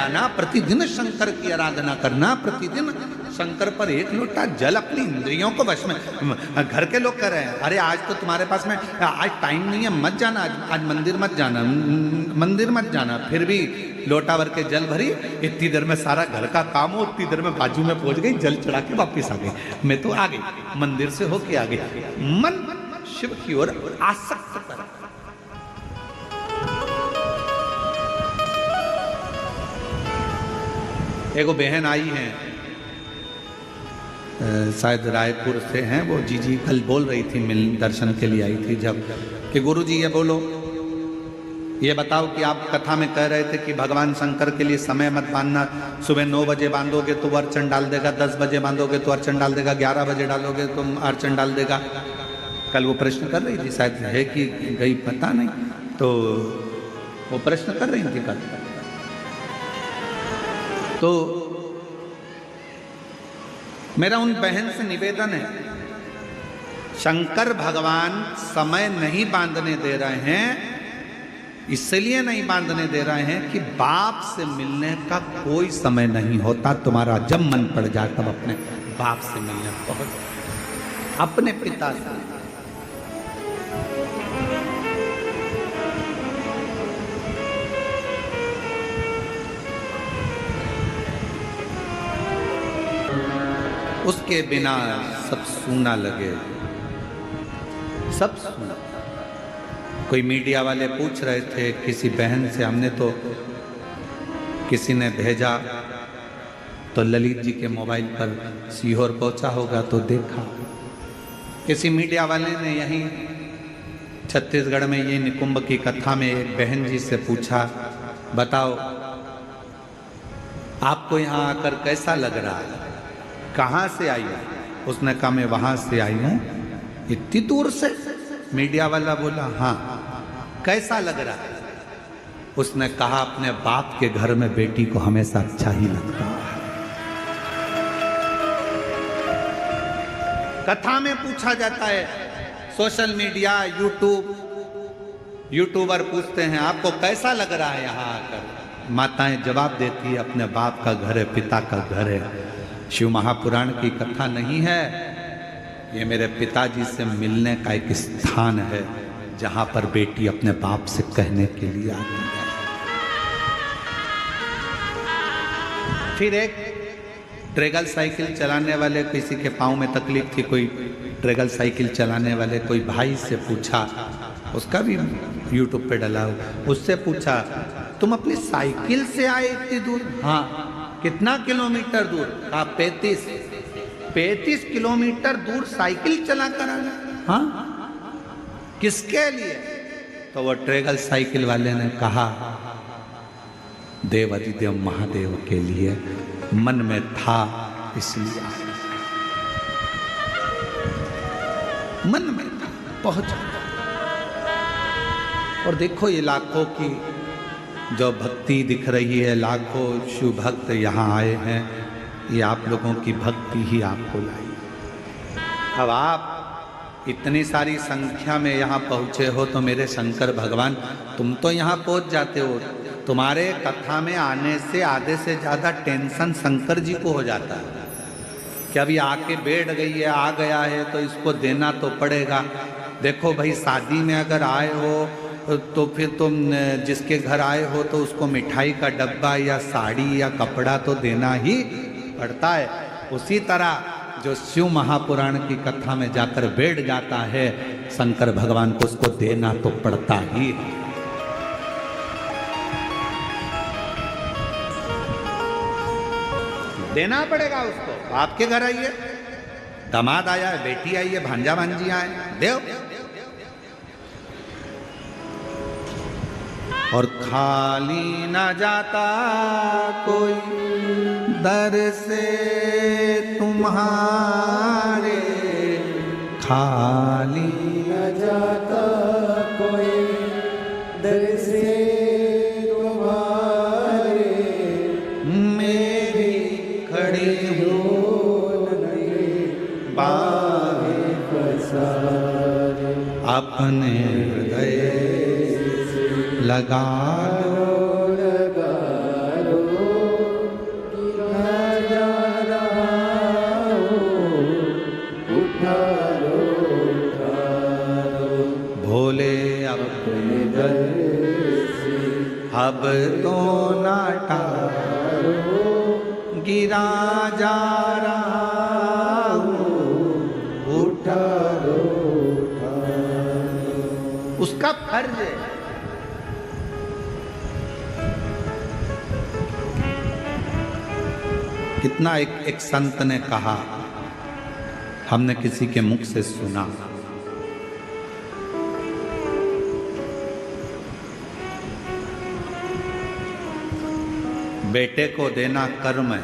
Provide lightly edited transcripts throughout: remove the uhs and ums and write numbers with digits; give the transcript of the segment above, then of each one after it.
जाना, प्रतिदिन शंकर की आराधना करना, प्रतिदिन शंकर पर एक लोटा जल, अपनी इंद्रियों को वश में। घर के लोग कह रहे हैं अरे आज तो तुम्हारे पास में आज टाइम नहीं है, मत जाना, आज मंदिर मत जाना, मंदिर मत जाना। फिर भी लोटा भर के जल भरी, इतनी देर में सारा घर का काम हो, उतनी देर में बाजू में पहुंच गई, जल चढ़ा के वापिस आ गई। मैं तो आ गई, मंदिर से होके आ गई। मन शिव की ओर आसक्त कर। एगो बहन आई है, शायद रायपुर से हैं वो, जी कल बोल रही थी, मिल दर्शन के लिए आई थी जब, कि गुरुजी ये बोलो, ये बताओ कि आप कथा में कह रहे थे कि भगवान शंकर के लिए समय मत बांधना, सुबह 9 बजे बांधोगे तो वो अर्चन डाल देगा, 10 बजे बांधोगे तो अर्चन डाल देगा, 11 बजे डालोगे तो अर्चन डाल देगा। कल वो प्रश्न कर रही थी, शायद है कि गई पता नहीं, तो वो प्रश्न कर रही थी कल। तो मेरा उन बहन से निवेदन है, शंकर भगवान समय नहीं बांधने दे रहे हैं, इसलिए नहीं बांधने दे रहे हैं कि बाप से मिलने का कोई समय नहीं होता। तुम्हारा जब मन पड़ जाए तब अपने बाप से मिलने पहुंच, अपने पिता से। उसके बिना सब सूना लगे, सब सूना। कोई मीडिया वाले पूछ रहे थे किसी बहन से, हमने तो किसी ने भेजा तो ललित जी के मोबाइल पर सीहोर पहुंचा होगा तो देखा, किसी मीडिया वाले ने यहीं छत्तीसगढ़ में ये निकुंभ की कथा में एक बहन जी से पूछा, बताओ आपको यहाँ आकर कैसा लग रहा है, कहाँ से आई हो? उसने कहा मैं वहां से आई हूं, इतनी दूर से। मीडिया वाला बोला हाँ, कैसा लग रहा है? उसने कहा अपने बाप के घर में बेटी को हमेशा अच्छा ही लगता है। कथा में पूछा जाता है, सोशल मीडिया, यूट्यूबर पूछते हैं आपको कैसा लग रहा है यहाँ आकर? माताएं जवाब देती है अपने बाप का घर है, पिता का घर है। शिव महापुराण की कथा नहीं है, ये मेरे पिताजी से मिलने का एक स्थान है जहां पर बेटी अपने बाप से कहने के लिए आती है। फिर एक ट्रेगल साइकिल चलाने वाले, किसी के पाँव में तकलीफ थी, कोई ट्रेगल साइकिल चलाने वाले कोई भाई से पूछा, उसका भी यूट्यूब पे डला हो, उससे पूछा तुम अपनी साइकिल से आए इतनी दूर? हाँ। कितना किलोमीटर दूर? कहा 35 किलोमीटर दूर साइकिल चला कर आना। हाँ, किसके लिए? तो वो ट्रेगल साइकिल वाले ने कहा देवादिदेव महादेव के लिए, मन में था इसलिए, मन में था, पहुंचा। और देखो ये लाखों की जो भक्ति दिख रही है, लाखों शिव भक्त यहाँ आए हैं, ये आप लोगों की भक्ति ही आपको लाई। अब आप इतनी सारी संख्या में यहाँ पहुँचे हो तो मेरे शंकर भगवान तुम तो यहाँ पहुँच जाते हो। तुम्हारे कथा में आने से आधे से ज़्यादा टेंशन शंकर जी को हो जाता है कि अभी आके बैठ गई है, आ गया है तो इसको देना तो पड़ेगा। देखो भाई, शादी में अगर आए हो तो फिर तुम जिसके घर आए हो तो उसको मिठाई का डब्बा या साड़ी या कपड़ा तो देना ही पड़ता है। उसी तरह जो शिव महापुराण की कथा में जाकर बैठ जाता है, शंकर भगवान को उसको देना तो पड़ता ही है। देना पड़ेगा उसको। आपके घर आइए, दामाद आया है, बेटी आई है, भांजा भांजी आए, देव। और खाली न जाता कोई दर से तुम्हारे, खाली न जाता कोई दर से तुम्हारे, मेरी खड़ी हूँ बाहें पसारे, अपने हृदय लगा लो, लगा लो फर्ज है। कितना एक संत ने कहा, हमने किसी के मुख से सुना, बेटे को देना कर्म है।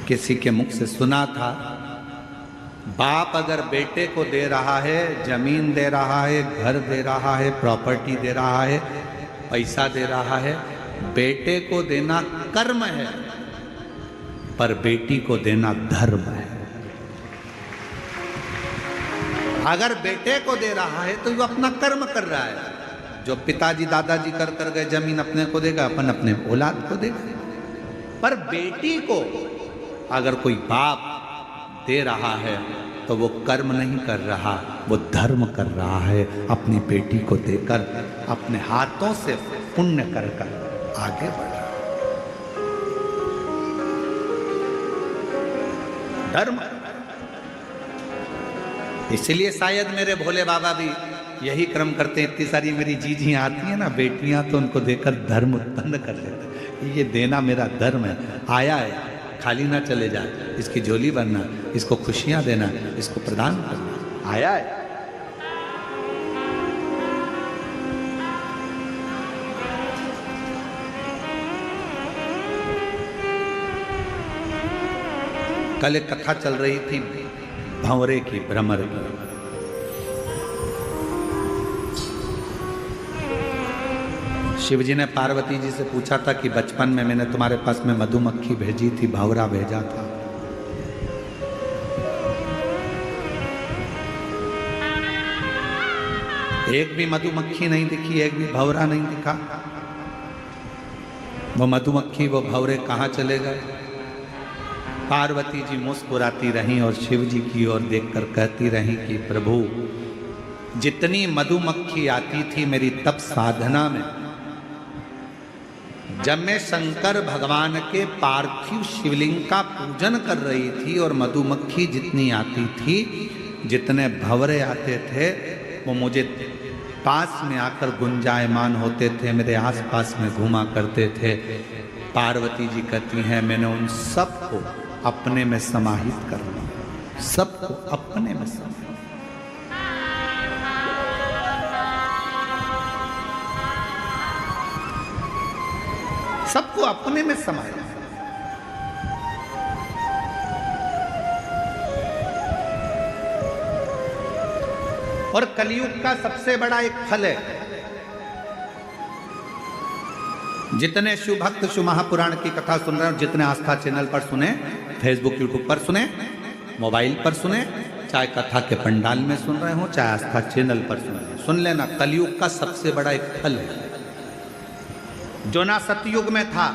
किसी के मुख से सुना था, बाप अगर बेटे को दे रहा है, जमीन दे रहा है, घर दे रहा है, प्रॉपर्टी दे रहा है, पैसा दे रहा है, बेटे को देना कर्म है, पर बेटी को देना धर्म है। अगर बेटे को दे रहा है तो वो अपना कर्म कर रहा है। जो पिताजी दादाजी कर गए, जमीन अपने को देगा, अपन अपने औलाद को देगा। पर बेटी को अगर कोई बाप दे रहा है तो वो कर्म नहीं कर रहा, वो धर्म कर रहा है। अपनी बेटी को देकर अपने हाथों से पुण्य कर आगे बढ़ रहा है। धर्म। इसलिए शायद मेरे भोले बाबा भी यही क्रम करते हैं। इतनी सारी मेरी जीजियाँ आती हैं ना, बेटियां, तो उनको देकर धर्म उत्पन्न कर लेते हैं। ये देना मेरा धर्म है। आया है, खाली ना चले जाए, इसकी झोली भरना, इसको खुशियां देना, इसको प्रदान करना, आया है। कल एक कथा चल रही थी भंवरे की, भ्रमर की। शिवजी ने पार्वती जी से पूछा था कि बचपन में मैंने तुम्हारे पास में मधुमक्खी भेजी थी, भंवरा भेजा था। एक भी मधुमक्खी नहीं दिखी, एक भी भंवरा नहीं दिखा। वो मधुमक्खी, वो भंवरे कहाँ चले गए? पार्वती जी मुस्कुराती रहीं और शिव जी की ओर देखकर कहती रहीं कि प्रभु, जितनी मधुमक्खी आती थी मेरी तप साधना में, जब मैं शंकर भगवान के पार्थिव शिवलिंग का पूजन कर रही थी, और मधुमक्खी जितनी आती थी, जितने भंवरे आते थे, वो मुझे पास में आकर गुंजायमान होते थे, मेरे आसपास में घूमा करते थे। पार्वती जी कहती हैं, मैंने उन सबको अपने में समाहित कर लिया, सबको अपने में समाहित। सबको अपने में समाया। और कलयुग का सबसे बड़ा एक फल है, जितने शिव भक्त शिव महापुराण की कथा सुन रहे हो, जितने आस्था चैनल पर सुने, फेसबुक यूट्यूब पर सुने, मोबाइल पर सुने, चाहे कथा के पंडाल में सुन रहे हो, चाहे आस्था चैनल पर सुने, सुन लेना, कलयुग का सबसे बड़ा एक फल है, जो ना सतयुग में था,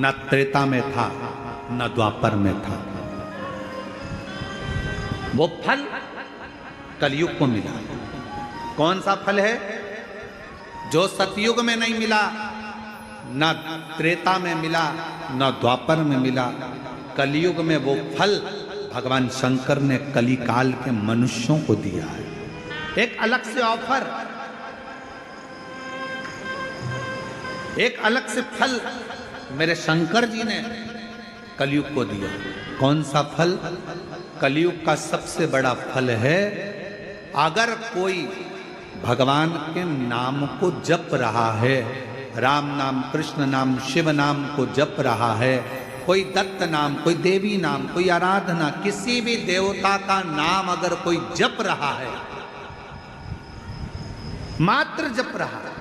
न त्रेता में था, न द्वापर में था। वो फल कलयुग को मिला। कौन सा फल है? जो सतयुग में नहीं मिला, न त्रेता में मिला, न द्वापर में मिला। कलयुग में वो फल भगवान शंकर ने कलिकाल के मनुष्यों को दिया है। एक अलग से ऑफर, एक अलग से फल मेरे शंकर जी ने कलयुग को दिया। कौन सा फल? कलयुग का सबसे बड़ा फल है, अगर कोई भगवान के नाम को जप रहा है, राम नाम, कृष्ण नाम, शिव नाम को जप रहा है, कोई दत्त नाम, कोई देवी नाम, कोई आराधना, किसी भी देवता का नाम अगर कोई जप रहा है, मात्र जप रहा है,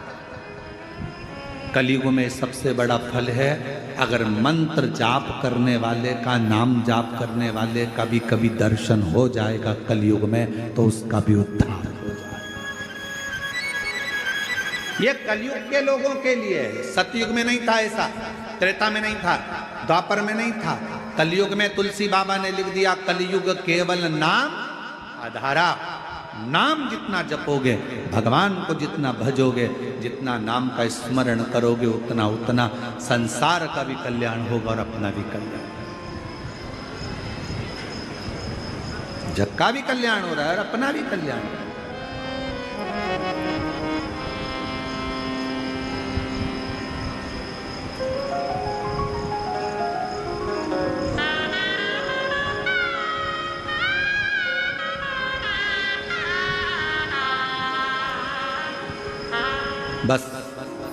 कलयुग में सबसे बड़ा फल है। अगर मंत्र जाप करने वाले का, नाम जाप करने वाले का भी कभी दर्शन हो जाएगा कलयुग में, तो उसका भी उद्धार हो जाएगा। ये कलयुग के लोगों के लिए है। सतयुग में नहीं था ऐसा, त्रेता में नहीं था, द्वापर में नहीं था। कलयुग में तुलसी बाबा ने लिख दिया, कलयुग केवल नाम आधारा। नाम जितना जपोगे, भगवान को जितना भजोगे, जितना नाम का स्मरण करोगे, उतना उतना संसार का भी कल्याण होगा और अपना भी कल्याण। जग का भी कल्याण हो रहा है और अपना भी कल्याण हो रहा है।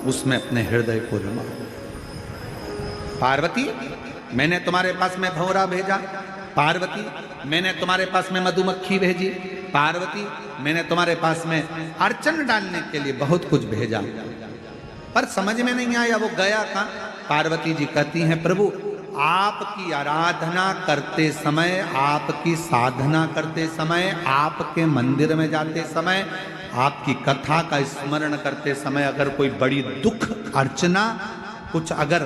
उसमें अपने हृदय को रमाओ। पार्वती, मैंने तुम्हारे पास में भंवरा भेजा। पार्वती, मैंने तुम्हारे पास में मधुमक्खी भेजी। पार्वती, मैंने तुम्हारे पास में अर्चन डालने के लिए बहुत कुछ भेजा, पर समझ में नहीं आया वो गया कहाँ। पार्वती जी कहती हैं, प्रभु आपकी आराधना करते समय, आपकी साधना करते समय, आपके मंदिर में जाते समय, आपकी कथा का स्मरण करते समय अगर कोई बड़ी दुख अर्चना, कुछ अगर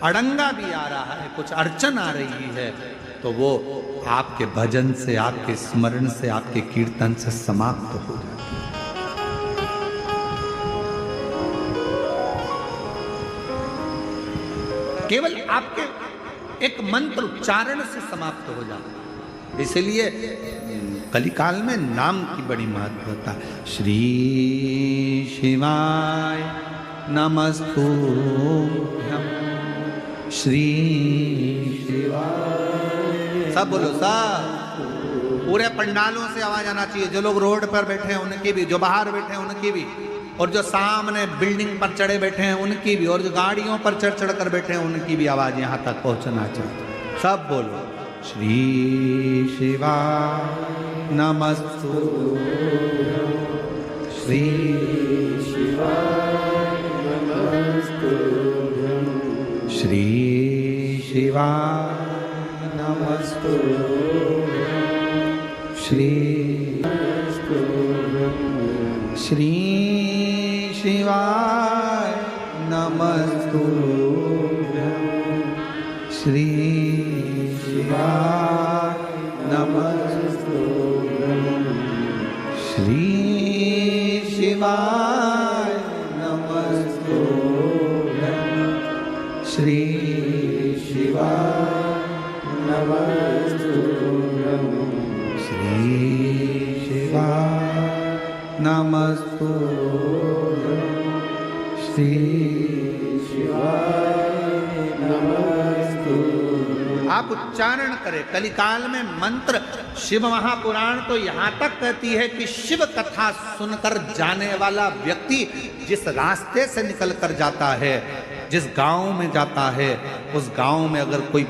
अड़ंगा भी आ रहा है, कुछ अड़चन आ रही है, तो वो आपके भजन से, आपके स्मरण से, आपके कीर्तन से समाप्त हो जाए। केवल आपके एक मंत्र उच्चारण से समाप्त हो जाता। इसलिए कलिकाल में नाम की बड़ी महत्वता। श्री शिवाय नमस्तुभ्यं, श्री शिवाय। सब बोलो, सब पूरे पंडालों से आवाज आना चाहिए। जो लोग रोड पर बैठे हैं उनकी भी, जो बाहर बैठे हैं उनकी भी, और जो सामने बिल्डिंग पर चढ़े बैठे हैं उनकी भी, और जो गाड़ियों पर चढ़ चढ़ कर बैठे हैं उनकी भी आवाज यहाँ तक पहुँचना चाहिए। सब बोलो, श्री शिवाय नमस्तुभ्यं, श्री शिवाय नमस्तुभ्यं, श्री शिवाय नमस्तुभ्यं, श्री श्री शिवाय नमस्तुभ्यं, श्री शिवाय नमस्तुभ्यं, श्री शिवाय नमस्तुभ्यं, श्री शिवाय नमस्तुभ्यं, श्री शिवाय नमस्तुभ्यं, श्री शिवाय नमस्तुभ्यं। आप उच्चारण करें। कलिकाल में मंत्र, शिव महापुराण तो यहाँ तक कहती है कि शिव कथा सुनकर जाने वाला व्यक्ति जिस रास्ते से निकल कर जाता है, जिस गांव में जाता है, उस गांव में अगर कोई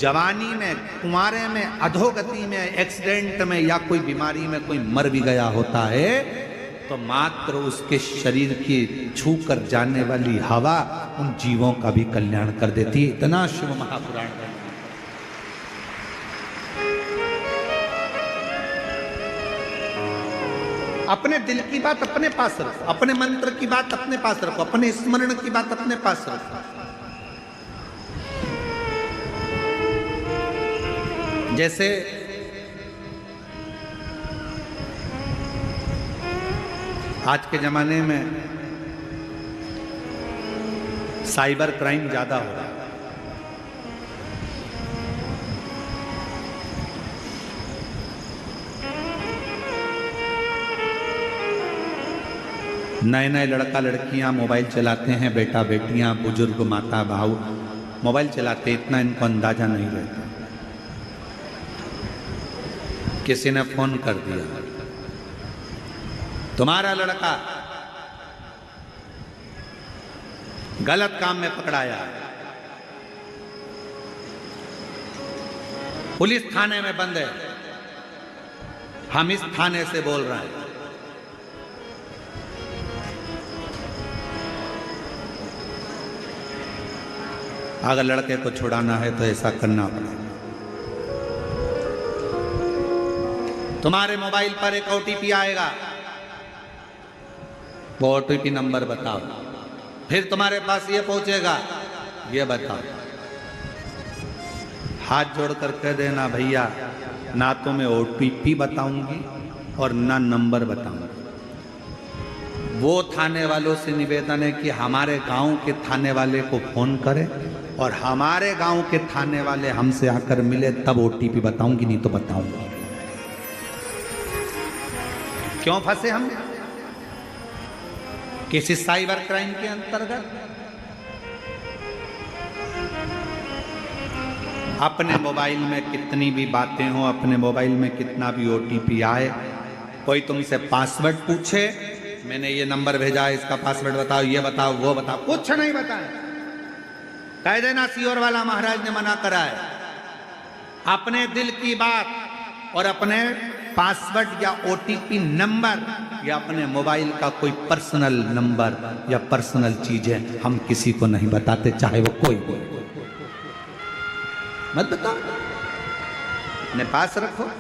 जवानी में, कुंवारे में, अधोगति में, एक्सीडेंट में या कोई बीमारी में कोई मर भी गया होता है, तो मात्र उसके शरीर की छू कर जाने वाली हवा उन जीवों का भी कल्याण कर देती है। इतना शिव महापुराण है। अपने दिल की बात अपने पास रखो, अपने मंत्र की बात अपने पास रखो, अपने स्मरण की बात अपने पास रखो। जैसे आज के जमाने में साइबर क्राइम ज्यादा हो रहा है। नए नए लड़का लड़कियां मोबाइल चलाते हैं, बेटा बेटियां, बुजुर्ग, माता भाऊ मोबाइल चलाते, इतना इनको अंदाजा नहीं रहता। किसी ने फोन कर दिया, तुम्हारा लड़का गलत काम में पकड़ाया, पुलिस थाने में बंद है, हम इस थाने से बोल रहे हैं। अगर लड़के को छुड़ाना है तो ऐसा करना पड़ेगा। तुम्हारे मोबाइल पर एक ओटीपी आएगा, वो ओटीपी नंबर बताओ, फिर तुम्हारे पास ये पहुंचेगा, ये बताओ। हाथ जोड़कर कह देना, भैया ना तो मैं ओटीपी बताऊंगी और ना नंबर बताऊंगी। वो थाने वालों से निवेदन है कि हमारे गांव के थाने वाले को फोन करें और हमारे गांव के थाने वाले हमसे आकर मिले, तब ओटीपी बताऊंगी, नहीं तो बताऊंगी। क्यों फंसे हम किसी साइबर क्राइम के अंतर्गत? अपने मोबाइल में कितनी भी बातें हो, अपने मोबाइल में कितना भी ओटीपी आए, कोई तुमसे पासवर्ड पूछे मैंने ये नंबर भेजा है, इसका पासवर्ड बताओ, ये बताओ, वो बताओ, कुछ नहीं बताए। कह देना सीओर वाला महाराज ने मना करा है। अपने दिल की बात और अपने पासवर्ड या ओटीपी नंबर या अपने मोबाइल का कोई पर्सनल नंबर या पर्सनल चीजें हम किसी को नहीं बताते, चाहे वो कोई भी। मत बताओ, अपने पास रखो।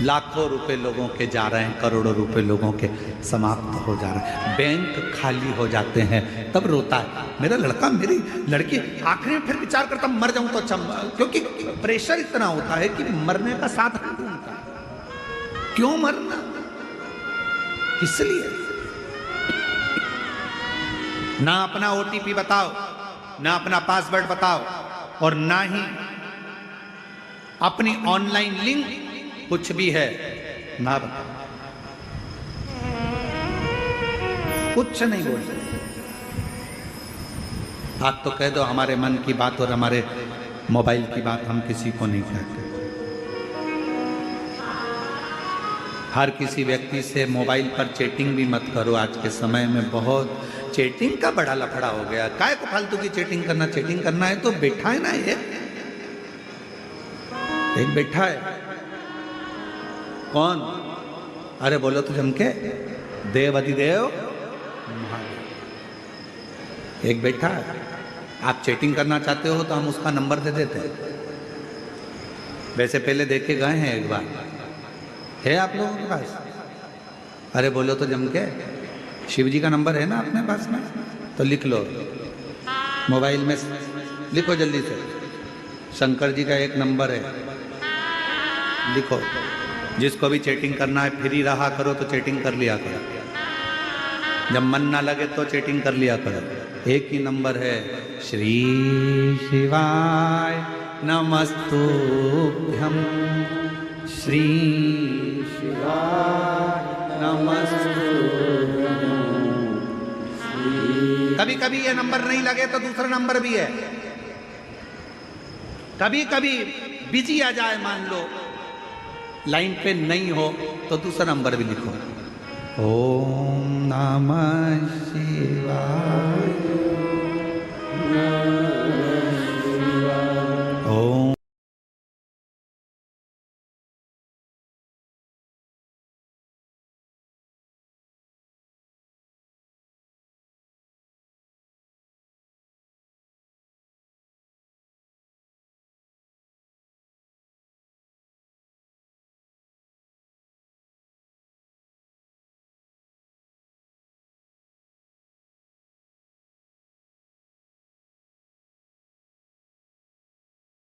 लाखों रुपए लोगों के जा रहे हैं, करोड़ों रुपए लोगों के समाप्त हो जा रहे हैं, बैंक खाली हो जाते हैं, तब रोता है मेरा लड़का, मेरी लड़की। आखिरी में फिर विचार करता मर जाऊं तो अच्छा, क्योंकि प्रेशर इतना होता है कि मरने का साधन ढूंढता है। क्यों मरना, इसलिए ना अपना ओटीपी बताओ, ना अपना पासवर्ड बताओ, और ना ही अपनी ऑनलाइन लिंक कुछ भी है ना बताओ, कुछ नहीं बोल सकते। आप तो कह दो हमारे मन की बात और हमारे मोबाइल की बात हम किसी को नहीं कहते। हर किसी व्यक्ति से मोबाइल पर चैटिंग भी मत करो। आज के समय में बहुत चैटिंग का बड़ा लफड़ा हो गया। काय को फालतू की चैटिंग करना, चैटिंग करना है तो बैठा है ना, एक बैठा है। कौन? अरे बोलो तो जमके, देव अधिदेव महादेव। एक बैठा है। आप चैटिंग करना चाहते हो तो हम उसका नंबर दे देते हैं। वैसे पहले देखे गए हैं एक बार, है आप लोगों के पास? अरे बोलो तो जमके, शिव जी का नंबर है ना अपने पास में? तो लिख लो, मोबाइल में लिखो जल्दी से। शंकर जी का एक नंबर है, लिखो। जिसको भी चैटिंग करना है, फ्री रहा करो तो चैटिंग कर लिया करो, जब मन ना लगे तो चैटिंग कर लिया करो। एक ही नंबर है, श्री शिवाय नमस्तुभ्यं, श्री शिवाय नमस्तुभ्यं। कभी कभी ये नंबर नहीं लगे तो दूसरा नंबर भी है। कभी कभी बिजी आ जाए, मान लो लाइन पे नहीं हो, तो दूसरा नंबर भी लिखो। ओम नमः शिवाय।